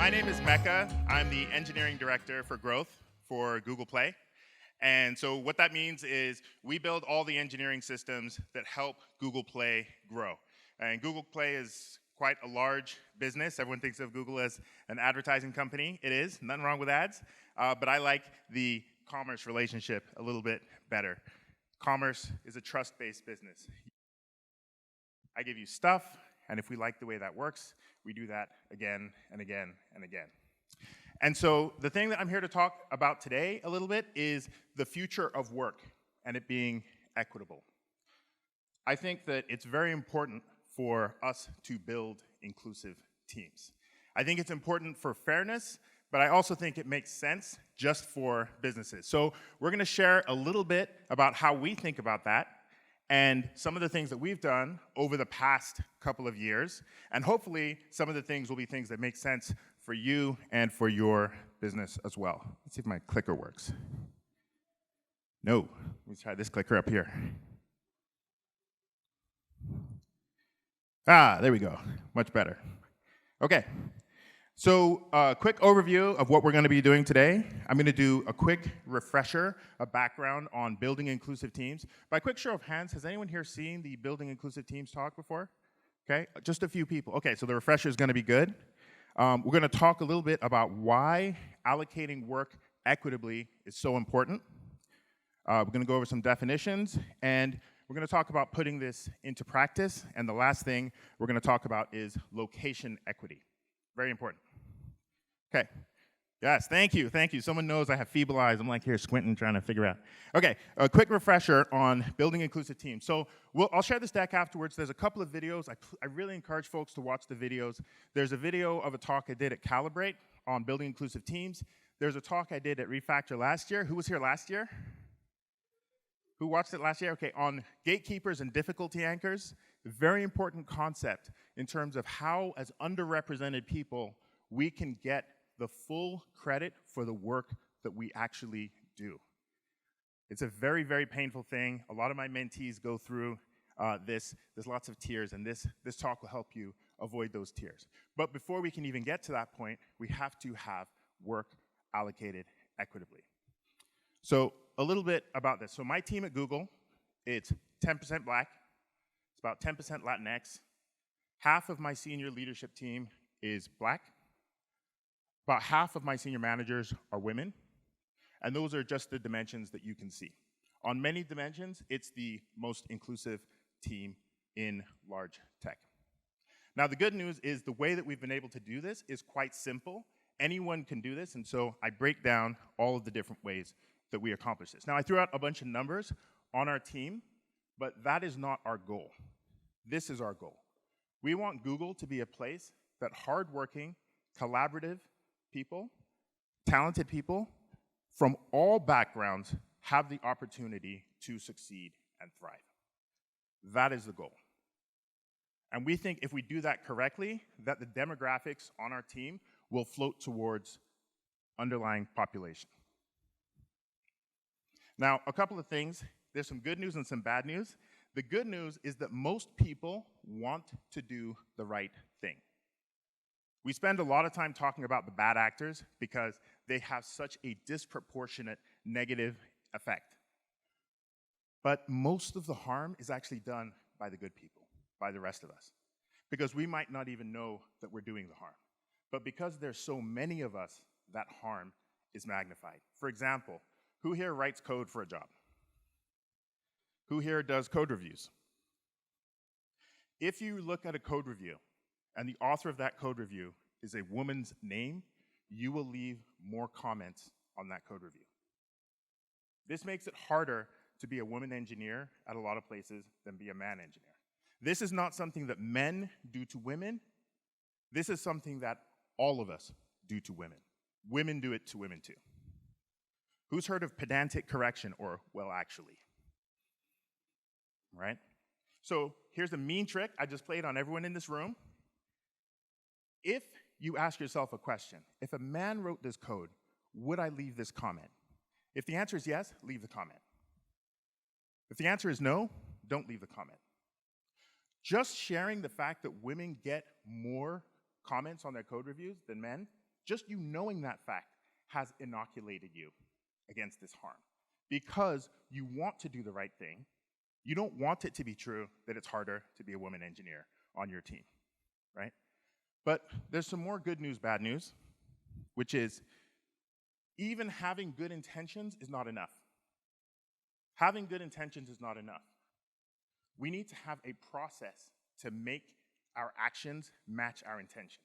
My name is Mekka. I'm the engineering director for growth for Google Play. And so what that means is we build all the engineering systems that help Google Play grow. And Google Play is quite a large business. Everyone thinks of Google as an advertising company. It is, nothing wrong with ads. But I like the commerce relationship a little bit better. Commerce is a trust-based business. I give you stuff, and if we like the way that works, we do that again and again and again. And so the thing that I'm here to talk about today a little bit is the future of work and it being equitable. I think that it's very important for us to build inclusive teams. I think it's important for fairness, but I also think it makes sense just for businesses. So we're going to share a little bit about how we think about that and some of the things that we've done over the past couple of years. And hopefully, some of the things will be things that make sense for you and for your business as well. Let's see if my clicker works. No. Let me try this clicker up here. There we go. Much better. Okay. So quick overview of what we're going to be doing today. I'm going to do a quick refresher, a background on building inclusive teams. By quick show of hands, has anyone here seen the building inclusive teams talk before? Okay, just a few people. Okay, so the refresher is going to be good. We're going to talk a little bit about why allocating work equitably is so important. We're going to go over some definitions, and we're going to talk about putting this into practice. And the last thing we're going to talk about is location equity. Very important. Okay. Yes, thank you, thank you. Someone knows I have feeble eyes. I'm like here squinting, trying to figure out. Okay, a quick refresher on building inclusive teams. So I'll share this deck afterwards. There's a couple of videos. I really encourage folks to watch the videos. There's a video of a talk I did at Calibrate on building inclusive teams. There's a talk I did at Refactor last year. Who was here last year? Who watched it last year? Okay, on gatekeepers and difficulty anchors. Very important concept in terms of how, as underrepresented people, we can get the full credit for the work that we actually do. It's a very, very painful thing. A lot of my mentees go through this. There's lots of tears, and this talk will help you avoid those tears. But before we can even get to that point, we have to have work allocated equitably. So a little bit about this. So my team at Google, it's 10% Black. It's about 10% Latinx. Half of my senior leadership team is Black. About half of my senior managers are women. And those are just the dimensions that you can see. On many dimensions, it's the most inclusive team in large tech. Now, the good news is the way that we've been able to do this is quite simple. Anyone can do this, and so I break down all of the different ways that we accomplish this. Now, I threw out a bunch of numbers on our team, but that is not our goal. This is our goal. We want Google to be a place that hardworking, collaborative people, talented people from all backgrounds have the opportunity to succeed and thrive. That is the goal. And we think if we do that correctly, that the demographics on our team will float towards underlying population. Now, a couple of things. There's some good news and some bad news. The good news is that most people want to do the right thing. We spend a lot of time talking about the bad actors because they have such a disproportionate negative effect. But most of the harm is actually done by the good people, by the rest of us, because we might not even know that we're doing the harm. But because there's so many of us, that harm is magnified. For example, who here writes code for a job? Who here does code reviews? If you look at a code review and the author of that code review is a woman's name, you will leave more comments on that code review. This makes it harder to be a woman engineer at a lot of places than be a man engineer. This is not something that men do to women. This is something that all of us do to women. Women do it to women too. Who's heard of pedantic correction or, well, actually? Right? So here's a mean trick I just played on everyone in this room. If you ask yourself a question, if a man wrote this code, would I leave this comment? If the answer is yes, leave the comment. If the answer is no, don't leave the comment. Just sharing the fact that women get more comments on their code reviews than men Just you knowing that fact has inoculated you against this harm because you want to do the right thing. You don't want it to be true that it's harder to be a woman engineer on your team, right? But there's some more good news, bad news, which is even having good intentions is not enough. Having good intentions is not enough. We need to have a process to make our actions match our intentions.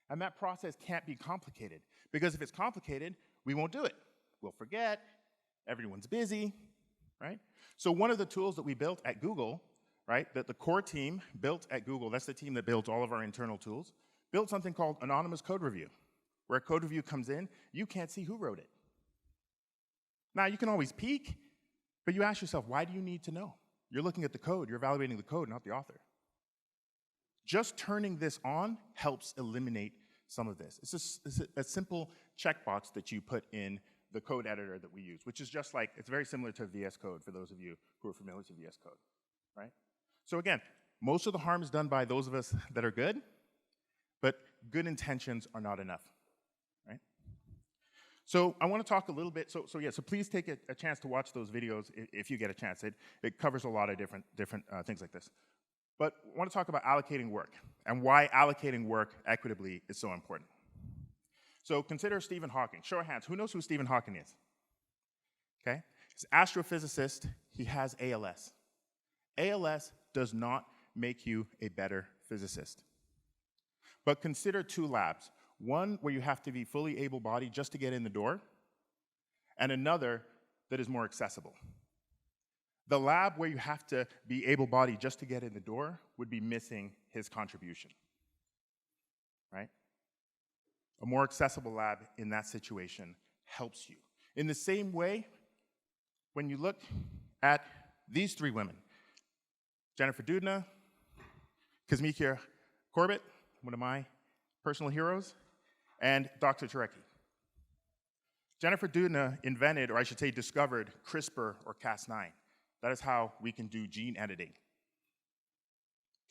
And that process can't be complicated, because if it's complicated, we won't do it. We'll forget, everyone's busy, right? So one of the tools that we built at Google, right, that the core team built at Google, that's the team that builds all of our internal tools, built something called anonymous code review, where a code review comes in, you can't see who wrote it. Now, you can always peek, but you ask yourself, why do you need to know? You're looking at the code, you're evaluating the code, not the author. Just turning this on helps eliminate some of this. It's just a simple checkbox that you put in the code editor that we use, which is just like, it's very similar to VS Code for those of you who are familiar with VS Code, right? So again, most of the harm is done by those of us that are good, but good intentions are not enough, right? So I want to talk a little bit, so please take a chance to watch those videos if you get a chance. It covers a lot of different things like this. But I want to talk about allocating work and why allocating work equitably is so important. So consider Stephen Hawking. Show of hands, who knows who Stephen Hawking is? Okay? He's an astrophysicist. He has ALS. ALS does not make you a better physicist. But consider two labs. One where you have to be fully able-bodied just to get in the door, and another that is more accessible. The lab where you have to be able-bodied just to get in the door would be missing his contribution, right? A more accessible lab in that situation helps you. In the same way, when you look at these three women, Jennifer Doudna, Kazmika Corbett, one of my personal heroes, and Dr. Okereke. Jennifer Doudna invented, or I should say discovered, CRISPR or Cas9. That is how we can do gene editing.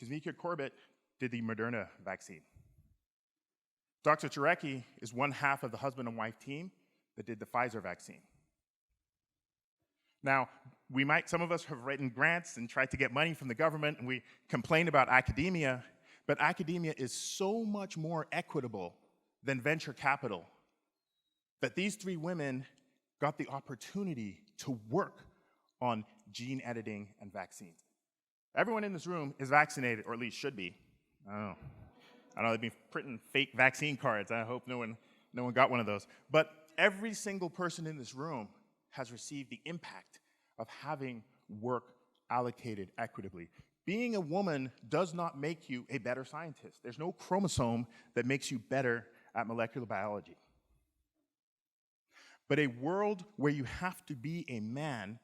Kazmika Corbett did the Moderna vaccine. Dr. Okereke is one half of the husband and wife team that did the Pfizer vaccine. Now, some of us have written grants and tried to get money from the government, and we complain about academia, but academia is so much more equitable than venture capital that these three women got the opportunity to work on gene editing and vaccines. Everyone in this room is vaccinated, or at least should be. I don't know, they've been printing fake vaccine cards. I hope no one got one of those. But every single person in this room has received the impact of having work allocated equitably. Being a woman does not make you a better scientist. There's no chromosome that makes you better at molecular biology. But a world where you have to be a man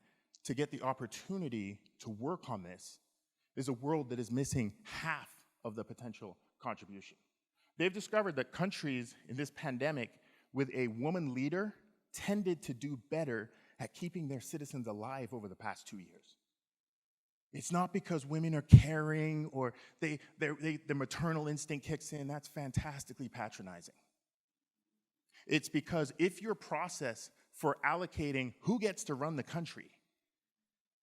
to get the opportunity to work on this is a world that is missing half of the potential contribution. They've discovered that countries in this pandemic with a woman leader tended to do better at keeping their citizens alive over the past 2 years. It's not because women are caring or the maternal instinct kicks in. That's fantastically patronizing. It's because if your process for allocating who gets to run the country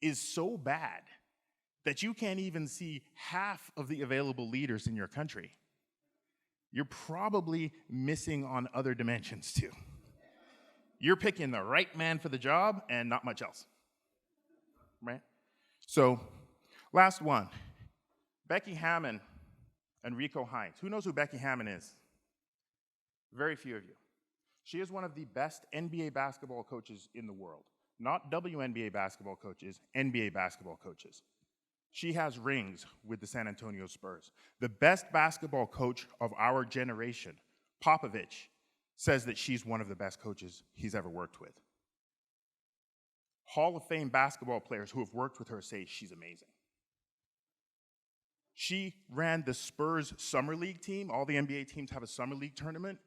is so bad that you can't even see half of the available leaders in your country, you're probably missing on other dimensions too. You're picking the right man for the job and not much else, right? So, last one, Becky Hammon and Rico Hines. Who knows who Becky Hammon is? Very few of you. She is one of the best NBA basketball coaches in the world. Not WNBA basketball coaches, NBA basketball coaches. She has rings with the San Antonio Spurs. The best basketball coach of our generation, Popovich, says that she's one of the best coaches he's ever worked with. Hall of Fame basketball players who have worked with her say she's amazing. She ran the Spurs Summer League team. All the NBA teams have a Summer League tournament.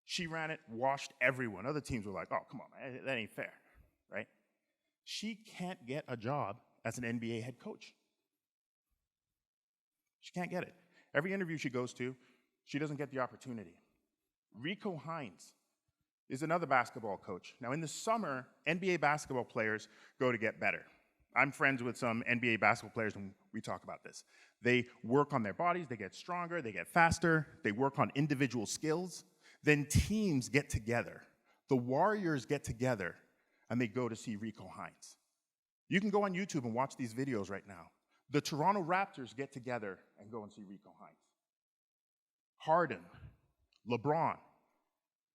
She ran it, washed everyone. Other teams were like, oh, come on, man, that ain't fair, right? She can't get a job as an NBA head coach. She can't get it. Every interview she goes to, she doesn't get the opportunity. Rico Hines is another basketball coach. Now, in the summer, NBA basketball players go to get better. I'm friends with some NBA basketball players, and we talk about this. They work on their bodies, they get stronger, they get faster, they work on individual skills. Then teams get together. The Warriors get together, and they go to see Rico Hines. You can go on YouTube and watch these videos right now. The Toronto Raptors get together and go and see Rico Hines. Harden, LeBron,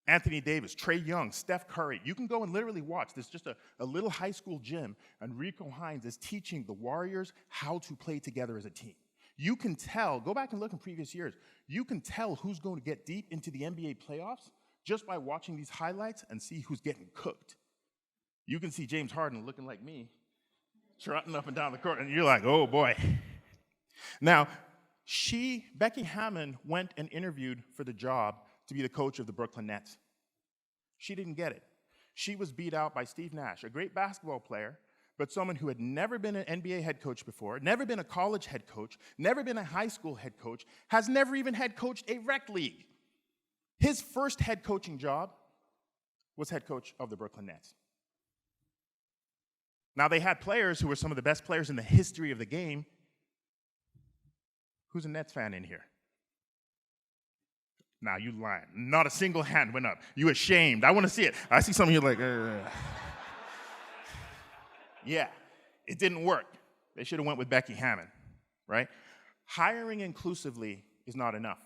Anthony Davis, Trae Young, Steph Curry. You can go and literally watch. There's just a little high school gym, and Rico Hines is teaching the Warriors how to play together as a team. You can tell, go back and look in previous years, you can tell who's going to get deep into the NBA playoffs just by watching these highlights and see who's getting cooked. You can see James Harden looking like me, trotting up and down the court, and you're like, oh boy. Now, Becky Hammon, went and interviewed for the job to be the coach of the Brooklyn Nets. She didn't get it. She was beat out by Steve Nash, a great basketball player, but someone who had never been an NBA head coach before, never been a college head coach, never been a high school head coach, has never even head coached a rec league. His first head coaching job was head coach of the Brooklyn Nets. Now, they had players who were some of the best players in the history of the game. Who's a Nets fan in here? Now, you lying. Not a single hand went up. You ashamed. I want to see it. I see some of you like, Yeah, it didn't work. They should have went with Becky Hammon, right? Hiring inclusively is not enough.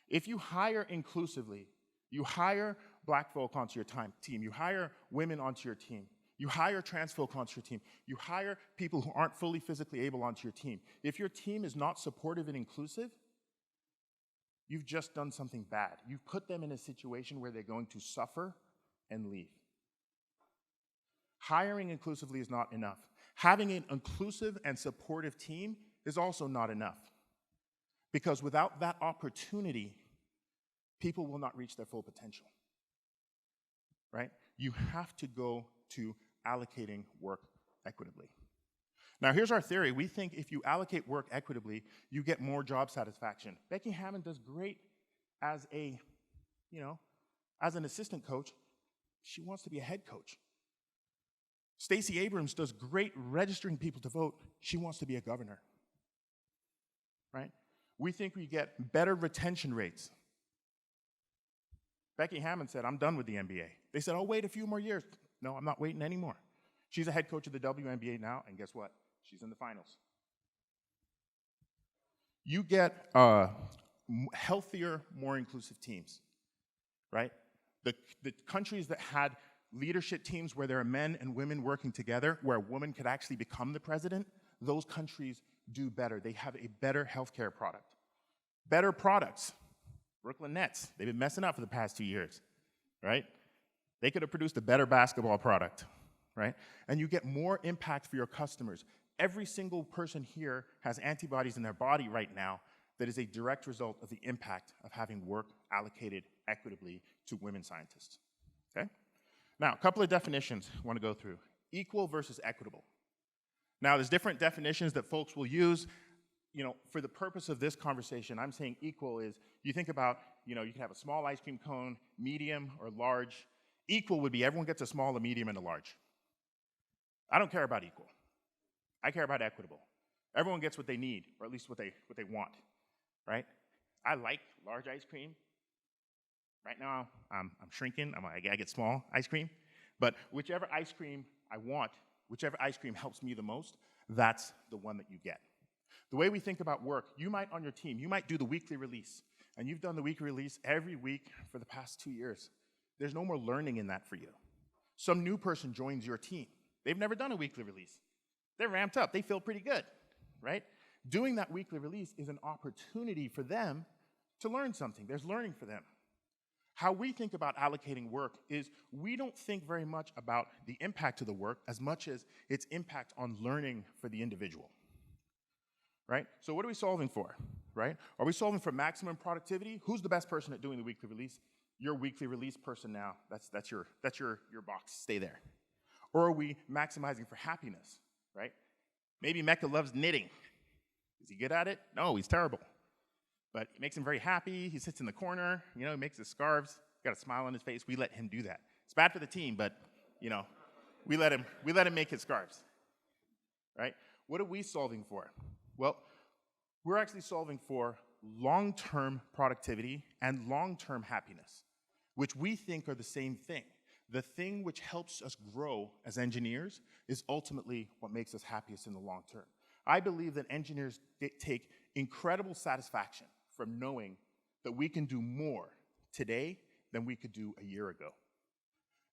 If you hire inclusively, you hire black folk onto your team, you hire women onto your team, you hire trans folk onto your team, you hire people who aren't fully physically able onto your team. If your team is not supportive and inclusive, you've just done something bad. You've put them in a situation where they're going to suffer and leave. Hiring inclusively is not enough. Having an inclusive and supportive team is also not enough. Because without that opportunity, people will not reach their full potential. Right? You have to go to allocating work equitably. Now, here's our theory. We think if you allocate work equitably, you get more job satisfaction. Becky Hammon does great as an assistant coach. She wants to be a head coach. Stacey Abrams does great registering people to vote. She wants to be a governor. Right? We think we get better retention rates. Becky Hammon said, I'm done with the NBA. They said, oh, wait a few more years. No, I'm not waiting anymore. She's a head coach of the WNBA now, and guess what? She's in the finals. You get healthier, more inclusive teams, right? The countries that had leadership teams where there are men and women working together, where a woman could actually become the president, those countries do better. They have a better healthcare product. Better products. Brooklyn Nets, they've been messing up for the past 2 years, right? They could have produced a better basketball product, right? And you get more impact for your customers. Every single person here has antibodies in their body right now that is a direct result of the impact of having work allocated equitably to women scientists, okay? Now, a couple of definitions I want to go through. Equal versus equitable. Now, there's different definitions that folks will use. For the purpose of this conversation, I'm saying equal is, you think about, you can have a small ice cream cone, medium, or large. Equal would be everyone gets a small, a medium, and a large. I don't care about equal. I care about equitable. Everyone gets what they need, or at least what they want, right? I like large ice cream. Right now, I'm shrinking. I get small ice cream. But whichever ice cream I want, whichever ice cream helps me the most, that's the one that you get. The way we think about work, you might on your team, you might do the weekly release, and you've done the weekly release every week for the past 2 years. There's no more learning in that for you. Some new person joins your team. They've never done a weekly release. They're ramped up. They feel pretty good, right? Doing that weekly release is an opportunity for them to learn something. There's learning for them. How we think about allocating work is we don't think very much about the impact of the work as much as its impact on learning for the individual. Right? So what are we solving for, right? Are we solving for maximum productivity? Who's the best person at doing the weekly release? Your weekly release person now. That's your box. Stay there. Or are we maximizing for happiness, right? Maybe Mekka loves knitting. Is he good at it? No, he's terrible. But it makes him very happy. He sits in the corner, he makes his scarves, got a smile on his face. We let him do that. It's bad for the team, but, we let him make his scarves, right? What are we solving for? Well, we're actually solving for long-term productivity and long-term happiness, which we think are the same thing. The thing which helps us grow as engineers is ultimately what makes us happiest in the long term. I believe that engineers take incredible satisfaction from knowing that we can do more today than we could do a year ago.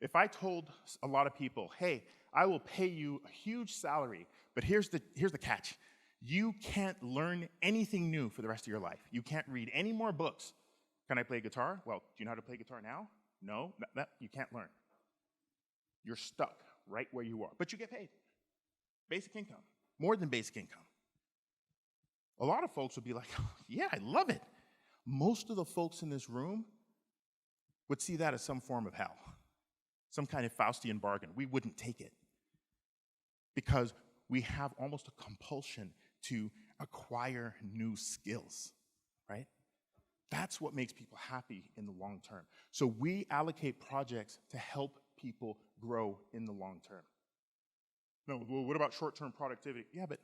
If I told a lot of people, hey, I will pay you a huge salary, but here's the catch. You can't learn anything new for the rest of your life. You can't read any more books. Can I play guitar? Well, do you know how to play guitar now? No, you can't learn. You're stuck right where you are, but you get paid. Basic income, more than basic income. A lot of folks would be like, oh, yeah, I love it. Most of the folks in this room would see that as some form of hell, some kind of Faustian bargain. We wouldn't take it because we have almost a compulsion to acquire new skills, right? That's what makes people happy in the long term. So we allocate projects to help people grow in the long term. No, well, what about short-term productivity? Yeah, but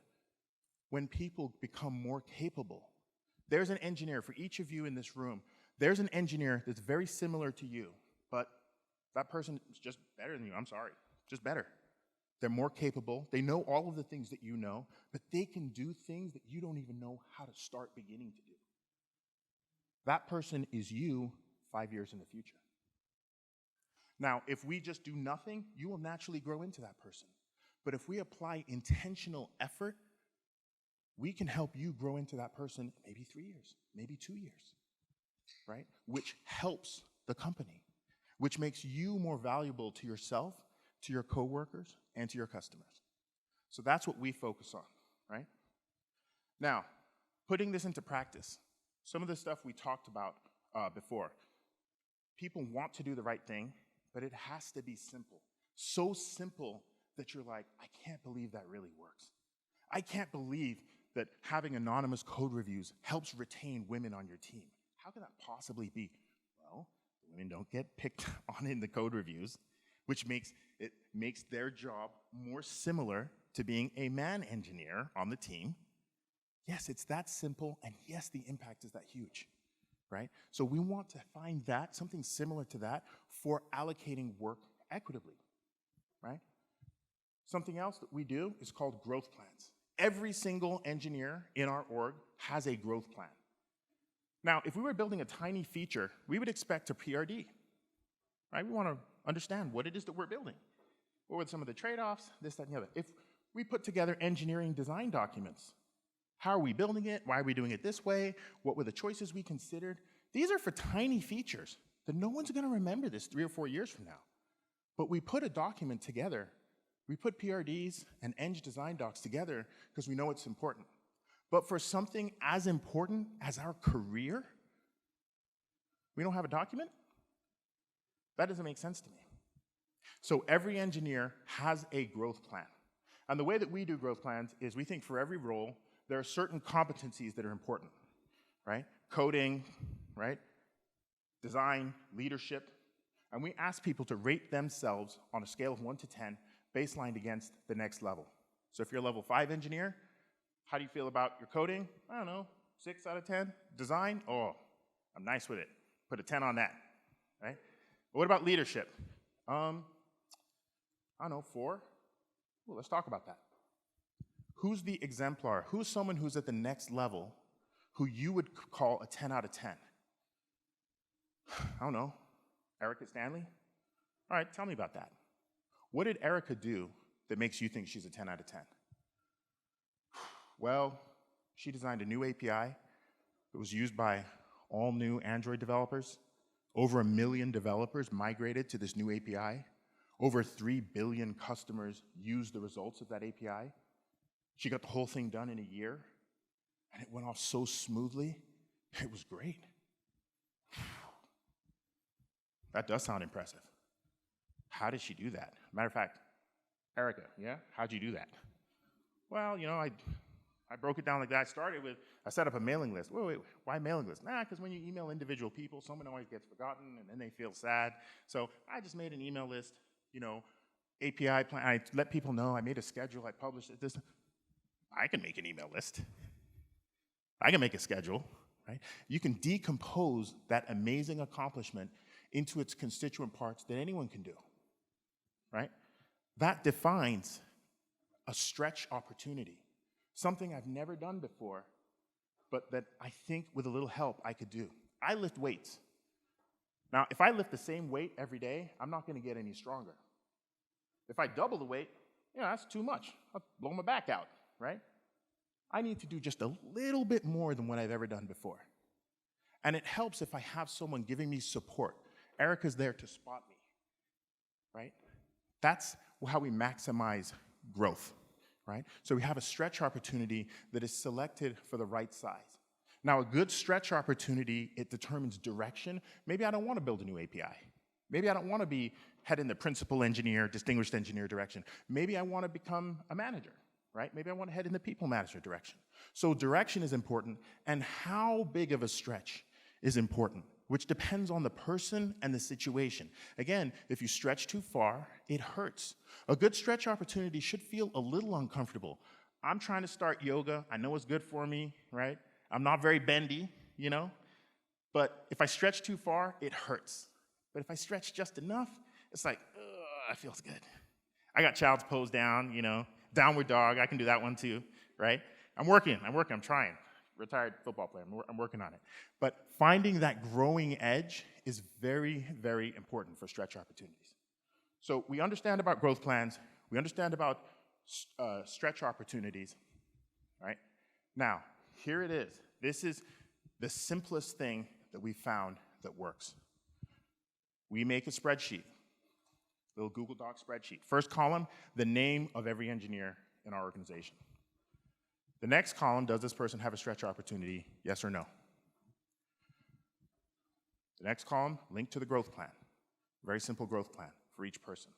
when people become more capable, there's an engineer for each of you in this room. There's an engineer that's very similar to you, but that person is just better than you. I'm sorry, just better. They're more capable. They know all of the things that you know, but they can do things that you don't even know how to start beginning to do. That person is you 5 years in the future. Now, if we just do nothing, you will naturally grow into that person. But if we apply intentional effort, we can help you grow into that person maybe 3 years, maybe 2 years, right? Which helps the company, which makes you more valuable to yourself, to your coworkers, and to your customers. So that's what we focus on, right? Now, putting this into practice, some of the stuff we talked about before. People want to do the right thing, but it has to be simple. So simple that you're like, I can't believe that really works. I can't believe that having anonymous code reviews helps retain women on your team. How can that possibly be? Well, women don't get picked on in the code reviews, which makes their job more similar to being a man engineer on the team. Yes, it's that simple, and yes, the impact is that huge, right? So we want to find that, something similar to that, for allocating work equitably, right? Something else that we do is called growth plans. Every single engineer in our org has a growth plan. Now, if we were building a tiny feature, we would expect a PRD, right? We want to understand what it is that we're building. What were some of the trade-offs, this, that, and the other. If we put together engineering design documents, how are we building it? Why are we doing it this way? What were the choices we considered? These are for tiny features that no one's going to remember this 3 or 4 years from now. But we put a document together. We put PRDs and Eng design docs together because we know it's important. But for something as important as our career, we don't have a document? That doesn't make sense to me. So every engineer has a growth plan. And the way that we do growth plans is we think for every role, there are certain competencies that are important, right? Coding, right? Design, leadership. And we ask people to rate themselves on a scale of 1 to 10, baselined against the next level. So if you're a level 5 engineer, how do you feel about your coding? I don't know, 6 out of 10. Design, oh, I'm nice with it. Put a 10 on that, right? But what about leadership? I don't know, 4? Well, let's talk about that. Who's the exemplar? Who's someone who's at the next level who you would call a 10 out of 10? I don't know, Erica Stanley? All right, tell me about that. What did Erica do that makes you think she's a 10 out of 10? Well, she designed a new API that was used by all new Android developers. Over 1 million developers migrated to this new API. Over 3 billion customers used the results of that API. She got the whole thing done in a year, and it went off so smoothly. It was great. That does sound impressive. How did she do that? Matter of fact, Erica, yeah? How'd you do that? Well, I I broke it down like that. I set up a mailing list. Wait, why mailing list? Because when you email individual people, someone always gets forgotten, and then they feel sad. So I just made an email list, API plan. I let people know. I made a schedule. I published it. I can make an email list. I can make a schedule, right? You can decompose that amazing accomplishment into its constituent parts that anyone can do, right? That defines a stretch opportunity, something I've never done before, but that I think with a little help I could do. I lift weights. Now, if I lift the same weight every day, I'm not going to get any stronger. If I double the weight, that's too much. I'll blow my back out, right? I need to do just a little bit more than what I've ever done before. And it helps if I have someone giving me support. Erica's there to spot me, right? That's how we maximize growth, right? So we have a stretch opportunity that is selected for the right size. Now, a good stretch opportunity, it determines direction. Maybe I don't want to build a new API. Maybe I don't want to be head in the principal engineer, distinguished engineer direction. Maybe I want to become a manager, right? Maybe I want to head in the people manager direction. So direction is important, and how big of a stretch is important, which depends on the person and the situation. Again, if you stretch too far, it hurts. A good stretch opportunity should feel a little uncomfortable. I'm trying to start yoga. I know it's good for me, right? I'm not very bendy, but if I stretch too far, it hurts. But if I stretch just enough, it's like, it feels good. I got child's pose down, downward dog. I can do that one too, right? I'm working, I'm trying. Retired football player, I'm working on it. But finding that growing edge is very, very important for stretch opportunities. So we understand about growth plans, we understand about stretch opportunities, right? Now, here it is. This is the simplest thing that we found that works. We make a spreadsheet, little Google Doc spreadsheet. First column, the name of every engineer in our organization. The next column, does this person have a stretch opportunity, yes or no? The next column, link to the growth plan. Very simple growth plan for each person.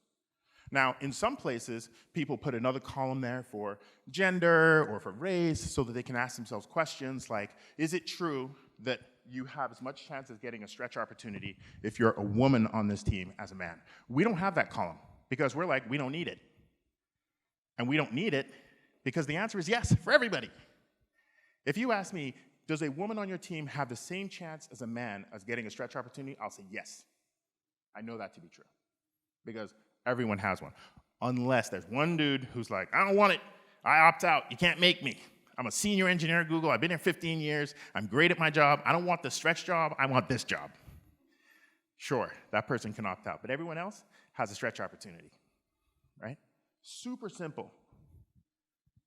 Now, in some places, people put another column there for gender or for race so that they can ask themselves questions like, is it true that you have as much chance of getting a stretch opportunity if you're a woman on this team as a man? We don't have that column because we're like, we don't need it. And we don't need it because the answer is yes for everybody. If you ask me, does a woman on your team have the same chance as a man as getting a stretch opportunity? I'll say yes. I know that to be true because everyone has one. Unless there's one dude who's like, I don't want it. I opt out. You can't make me. I'm a senior engineer at Google. I've been here 15 years. I'm great at my job. I don't want the stretch job. I want this job. Sure, that person can opt out. But everyone else has a stretch opportunity, right? Super simple.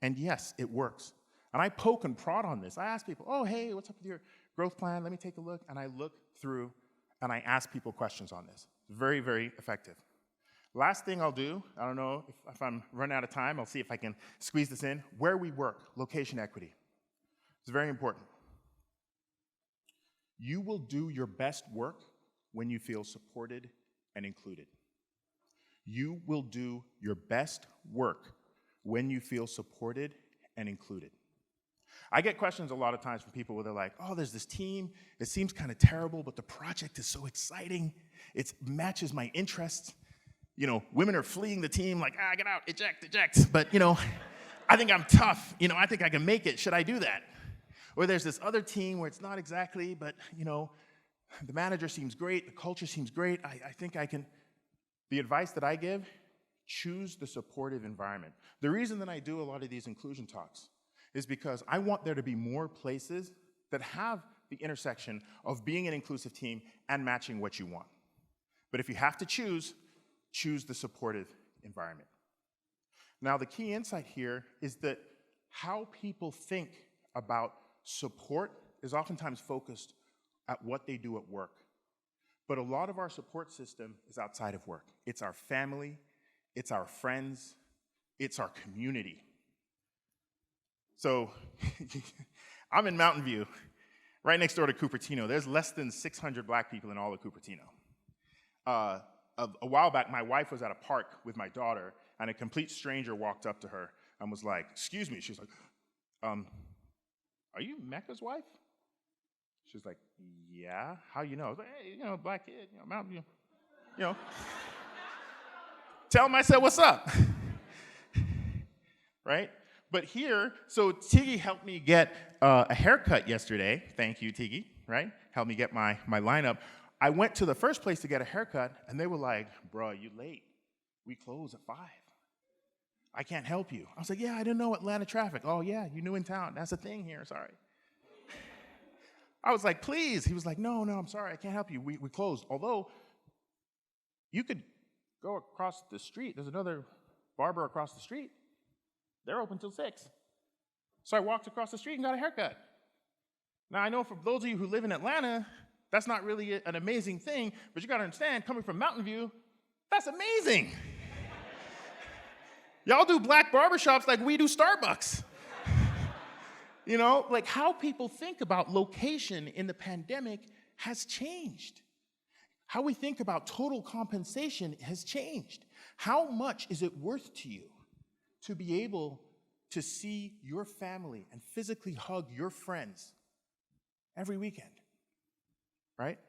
And yes, it works. And I poke and prod on this. I ask people, oh, hey, what's up with your growth plan? Let me take a look. And I look through and I ask people questions on this. Very, very effective. Last thing I'll do, I don't know if I'm running out of time, I'll see if I can squeeze this in. Where we work, location equity. It's very important. You will do your best work when you feel supported and included. You will do your best work when you feel supported and included. I get questions a lot of times from people where they're like, oh, there's this team, it seems kind of terrible, but the project is so exciting, it matches my interests. Women are fleeing the team like, get out, eject. But, I think I'm tough. I think I can make it. Should I do that? Or there's this other team where it's not exactly, but, the manager seems great, the culture seems great, I think I can. The advice that I give, choose the supportive environment. The reason that I do a lot of these inclusion talks is because I want there to be more places that have the intersection of being an inclusive team and matching what you want. But if you have to choose the supportive environment. Now, the key insight here is that how people think about support is oftentimes focused at what they do at work. But a lot of our support system is outside of work. It's our family, it's our friends, it's our community. So, I'm in Mountain View, right next door to Cupertino. There's less than 600 black people in all of Cupertino. A while back, my wife was at a park with my daughter, and a complete stranger walked up to her and was like, excuse me. She was like, Are you Mekka's wife? She's like, yeah. How you know? I was like, hey, black kid, Mountain View. Tell him I said, what's up? Right? But here, so Tiggy helped me get a haircut yesterday. Thank you, Tiggy, right? Helped me get my lineup. I went to the first place to get a haircut, and they were like, bro, you late. We close at 5. I can't help you. I was like, yeah, I didn't know Atlanta traffic. Oh, yeah, you're new in town. That's a thing here, sorry. I was like, please. He was like, no, I'm sorry, I can't help you. We closed. Although, you could go across the street. There's another barber across the street. They're open till 6. So I walked across the street and got a haircut. Now, I know for those of you who live in Atlanta, that's not really an amazing thing, but you got to understand, coming from Mountain View, that's amazing. Y'all do black barbershops like we do Starbucks. Like how people think about location in the pandemic has changed. How we think about total compensation has changed. How much is it worth to you to be able to see your family and physically hug your friends every weekend, right?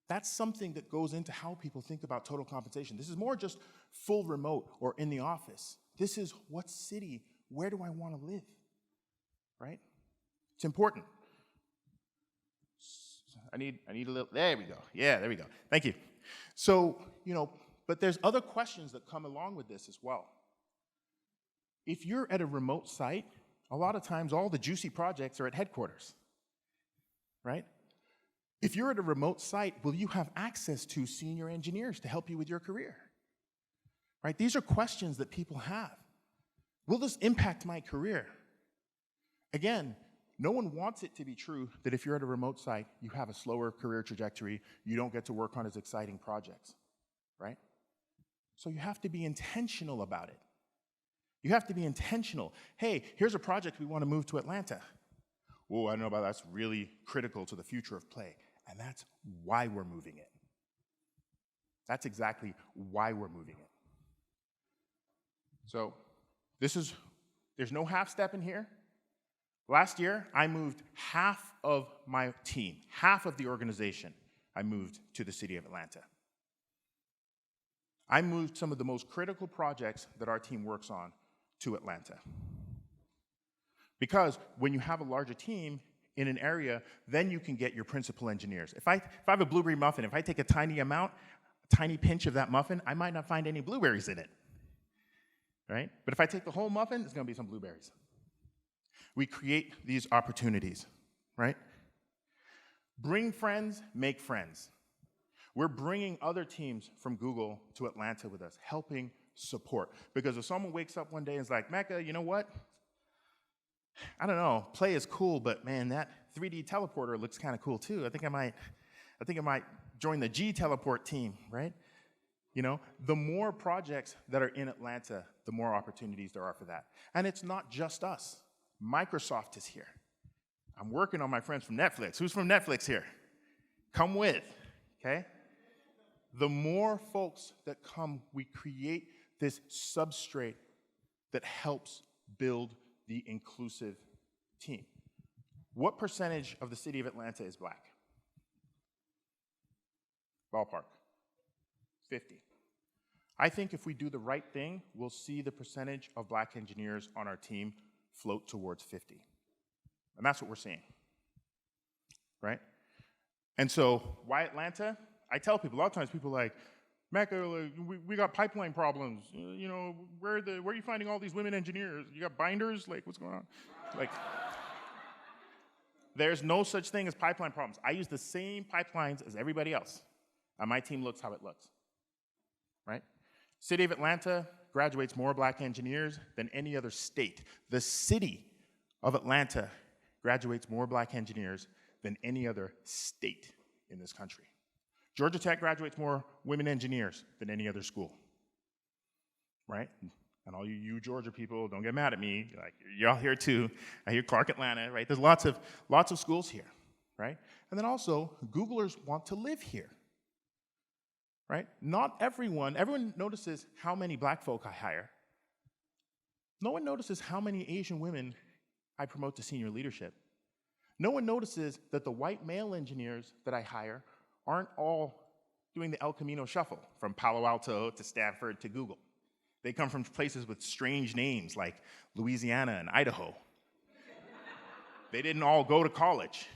That's something that goes into how people think about total compensation. This is more just full remote or in the office. This is what city, where do I want to live, right? It's important. I need a little, there we go. Yeah, there we go. Thank you. So, but there's other questions that come along with this as well. If you're at a remote site, a lot of times all the juicy projects are at headquarters, right? If you're at a remote site, will you have access to senior engineers to help you with your career? Right? These are questions that people have. Will this impact my career? Again, no one wants it to be true that if you're at a remote site, you have a slower career trajectory, you don't get to work on as exciting projects, right? So you have to be intentional about it. You have to be intentional. Hey, here's a project we want to move to Atlanta. Oh, I don't know about that. That's really critical to the future of play. And that's why we're moving it. That's exactly why we're moving it. So there's no half step in here. Last year, I moved half of my team, half of the organization, I moved to the city of Atlanta. I moved some of the most critical projects that our team works on to Atlanta. Because when you have a larger team in an area, then you can get your principal engineers. If I have a blueberry muffin, if I take a tiny pinch of that muffin, I might not find any blueberries in it, right? But if I take the whole muffin, it's gonna be some blueberries. We create these opportunities, right? Bring friends, make friends. We're bringing other teams from Google to Atlanta with us, helping support. Because if someone wakes up one day and is like, Mekka, you know what? I don't know, play is cool, but man, that 3D teleporter looks kind of cool too. I think I might join the G teleport team, right? The more projects that are in Atlanta, the more opportunities there are for that. And it's not just us. Microsoft is here. I'm working on my friends from Netflix. Who's from Netflix here? Come with, okay? The more folks that come, we create this substrate that helps build the inclusive team. What percentage of the city of Atlanta is black? Ballpark. 50. I think if we do the right thing, we'll see the percentage of black engineers on our team float towards 50. And that's what we're seeing, right? And so, why Atlanta? I tell people, a lot of times people are like, Mekka, we got pipeline problems. Where are you finding all these women engineers? You got binders? Like, what's going on? Like, there's no such thing as pipeline problems. I use the same pipelines as everybody else, and my team looks how it looks, right? City of Atlanta graduates more black engineers than any other state. The city of Atlanta graduates more black engineers than any other state in this country. Georgia Tech graduates more women engineers than any other school, right? And all you Georgia people, don't get mad at me. Like, y'all here too. I hear Clark Atlanta, right? There's lots of schools here, right? And then also, Googlers want to live here, right? Not everyone notices how many black folk I hire. No one notices how many Asian women I promote to senior leadership. No one notices that the white male engineers that I hire aren't all doing the El Camino shuffle from Palo Alto to Stanford to Google. They come from places with strange names like Louisiana and Idaho. They didn't all go to college.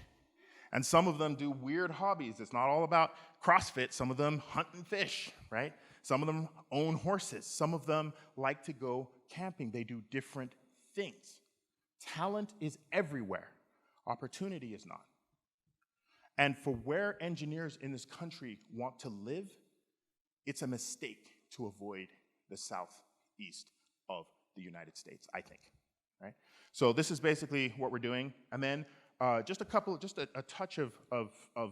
And some of them do weird hobbies. It's not all about CrossFit. Some of them hunt and fish, right? Some of them own horses. Some of them like to go camping. They do different things. Talent is everywhere. Opportunity is not. And for where engineers in this country want to live, it's a mistake to avoid the southeast of the United States, I think, right? So this is basically what we're doing. And then just a touch of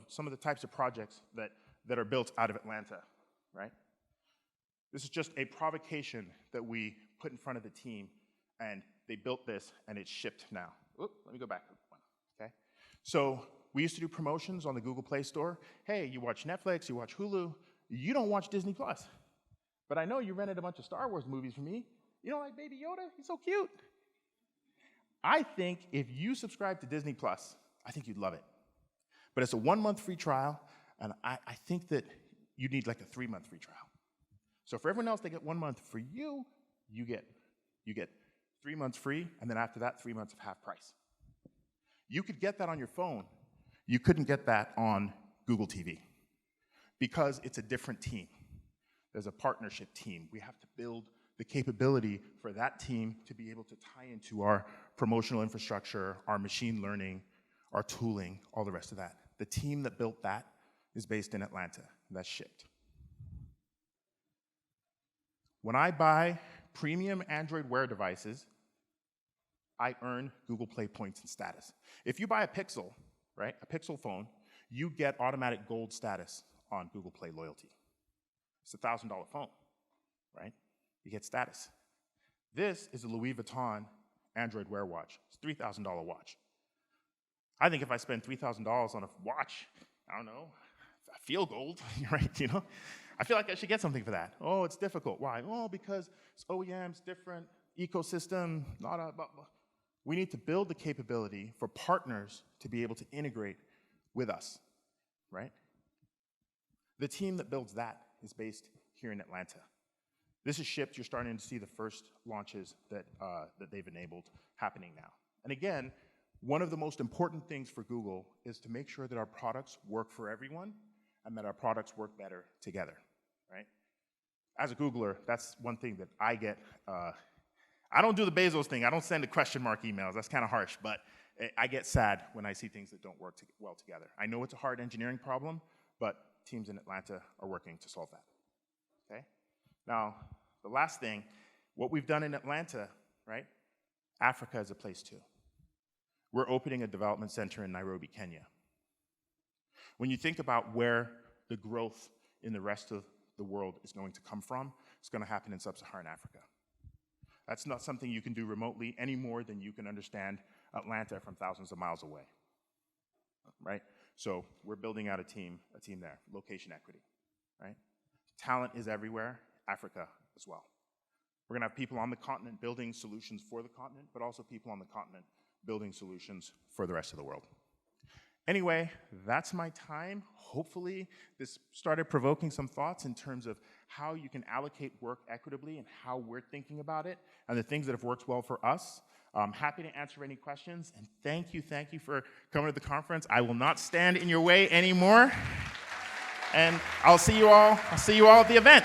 some of the types of projects that are built out of Atlanta, right? This is just a provocation that we put in front of the team, and they built this, and it's shipped now. Oop, let me go back one, okay? So we used to do promotions on the Google Play Store. Hey, you watch Netflix, you watch Hulu, you don't watch Disney Plus. But I know you rented a bunch of Star Wars movies for me. You don't like Baby Yoda? He's so cute. I think if you subscribe to Disney Plus, I think you'd love it. But it's a 1-month free trial, and I think that you need like a 3-month free trial. So for everyone else, they get 1 month. For you, you get 3 months free, and then after that, 3 months of half price. You could get that on your phone. You couldn't get that on Google TV because it's a different team. There's a partnership team. We have to build the capability for that team to be able to tie into our promotional infrastructure, our machine learning, our tooling, all the rest of that. The team that built that is based in Atlanta, and that's shipped. When I buy premium Android Wear devices, I earn Google Play points and status. If you buy a Pixel, right, a Pixel phone, you get automatic gold status on Google Play loyalty. It's a $1,000 phone, right? You get status. This is a Louis Vuitton Android Wear watch. It's a $3,000 watch. I think if I spend $3,000 on a watch, I don't know, I feel gold, right? You know, I feel like I should get something for that. Oh, it's difficult. Why? Oh, because it's OEMs, different ecosystem. We need to build the capability for partners to be able to integrate with us, right? The team that builds that is based here in Atlanta. This is shipped. You're starting to see the first launches that they've enabled happening now. And again, one of the most important things for Google is to make sure that our products work for everyone and that our products work better together, right? As a Googler, that's one thing that I get. I don't do the Bezos thing. I don't send the question mark emails. That's kind of harsh, but I get sad when I see things that don't work well together. I know it's a hard engineering problem, but teams in Atlanta are working to solve that, okay? Now, the last thing, what we've done in Atlanta, right? Africa is a place too. We're opening a development center in Nairobi, Kenya. When you think about where the growth in the rest of the world is going to come from, it's going to happen in sub-Saharan Africa. That's not something you can do remotely any more than you can understand Atlanta from thousands of miles away, right? So we're building out a team there, location equity, right? Talent is everywhere, Africa as well. We're going to have people on the continent building solutions for the continent, but also people on the continent building solutions for the rest of the world. Anyway, that's my time. Hopefully, this started provoking some thoughts in terms of how you can allocate work equitably and how we're thinking about it and the things that have worked well for us. I'm happy to answer any questions, and thank you for coming to the conference. I will not stand in your way anymore, and I'll see you all at the event.